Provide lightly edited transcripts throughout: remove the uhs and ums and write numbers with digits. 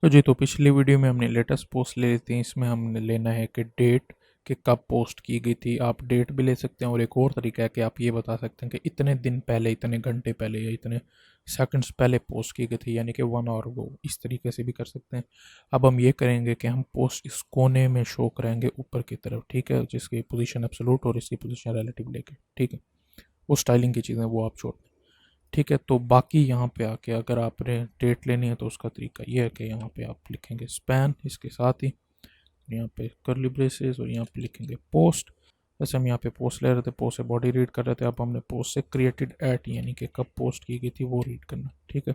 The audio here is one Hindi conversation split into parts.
तो जी, तो पिछली वीडियो में हमने लेटेस्ट पोस्ट ले ली थी। इसमें हमने लेना है कि डेट कि कब पोस्ट की गई थी। आप डेट भी ले सकते हैं और एक और तरीका है कि आप ये बता सकते हैं कि इतने दिन पहले, इतने घंटे पहले या इतने सेकंड्स पहले पोस्ट की गई थी, यानी कि 1 आवर वो इस तरीके से भी कर सकते हैं। अब हम ये करेंगे कि हम पोस्ट इस कोने में शो कराएंगे ऊपर की तरफ, ठीक है, जिसकी पोजीशन एब्सोल्यूट और इसकी पोजीशन रिलेटिव लेके, ठीक है। वो स्टाइलिंग की चीज़ें वो आप छोड़ दें, ठीक है। तो बाकी यहाँ पे आके अगर आपने डेट लेनी है तो उसका तरीका ये है कि यहाँ पे आप लिखेंगे स्पैन इसके साथ ही, यहाँ पे करली ब्रेसेस, और यहाँ पे लिखेंगे पोस्ट। वैसे हम यहाँ पे पोस्ट ले रहे थे, पोस्ट से बॉडी रीड कर रहे थे, अब हमने पोस्ट से क्रिएटेड एट यानी कि कब पोस्ट की गई थी वो रीड करना, ठीक है।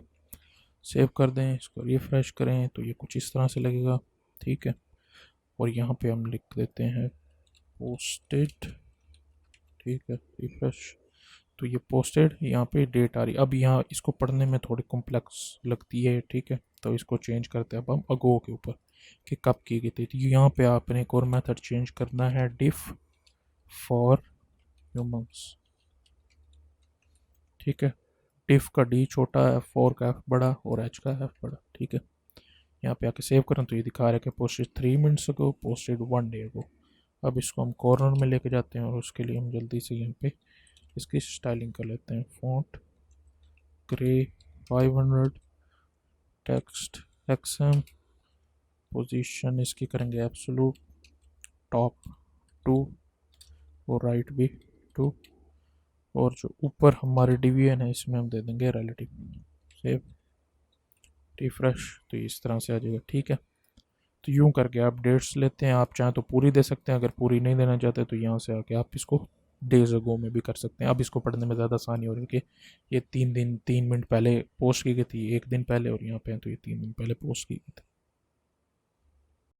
सेव कर दें, इसको रिफ्रेश करें तो ये कुछ इस तरह से लगेगा, ठीक है। और यहाँ पे हम लिख देते हैं पोस्टेड, ठीक है, रिफ्रेश। तो ये पोस्टेड, यहाँ पे डेट आ रही। अब यहाँ इसको पढ़ने में थोड़ी कॉम्प्लेक्स लगती है, ठीक है, तो इसको चेंज करते हैं अब हम अगो के ऊपर कि कब की गई थी। तो यहाँ पे आपने एक और मेथड चेंज करना है, डिफ फॉर ह्यूमंस, ठीक है। डिफ का डी छोटा है, फॉर का एफ बड़ा और एच का एफ बड़ा, ठीक है। यहाँ पे आके सेव करें तो ये दिखा रहा है कि posted 3 minutes ago, posted 1 day ago. अब इसको हम कॉर्नर में लेके जाते हैं और उसके लिए हम जल्दी से यहाँ पे इसकी स्टाइलिंग कर लेते हैं। Font grey 500, text XM, position इसकी करेंगे एब्सोलूट, टॉप 2 और राइट भी 2, और जो ऊपर हमारे डिवीजन है इसमें हम दे देंगे रिलेटिव। सेव, रिफ्रेश, तो इस तरह से आ जाएगा, ठीक है। तो यूं करके आप डेट्स लेते हैं, आप चाहें तो पूरी दे सकते हैं, अगर पूरी नहीं देना चाहते तो यहाँ से आके आप इसको डेज अगो में भी कर सकते हैं। अब इसको पढ़ने में ज़्यादा आसानी हो रही है कि ये 3 दिन 3 मिनट पहले पोस्ट की गई थी, 1 दिन पहले, और यहाँ पे तो ये 3 दिन पहले पोस्ट की गई थी।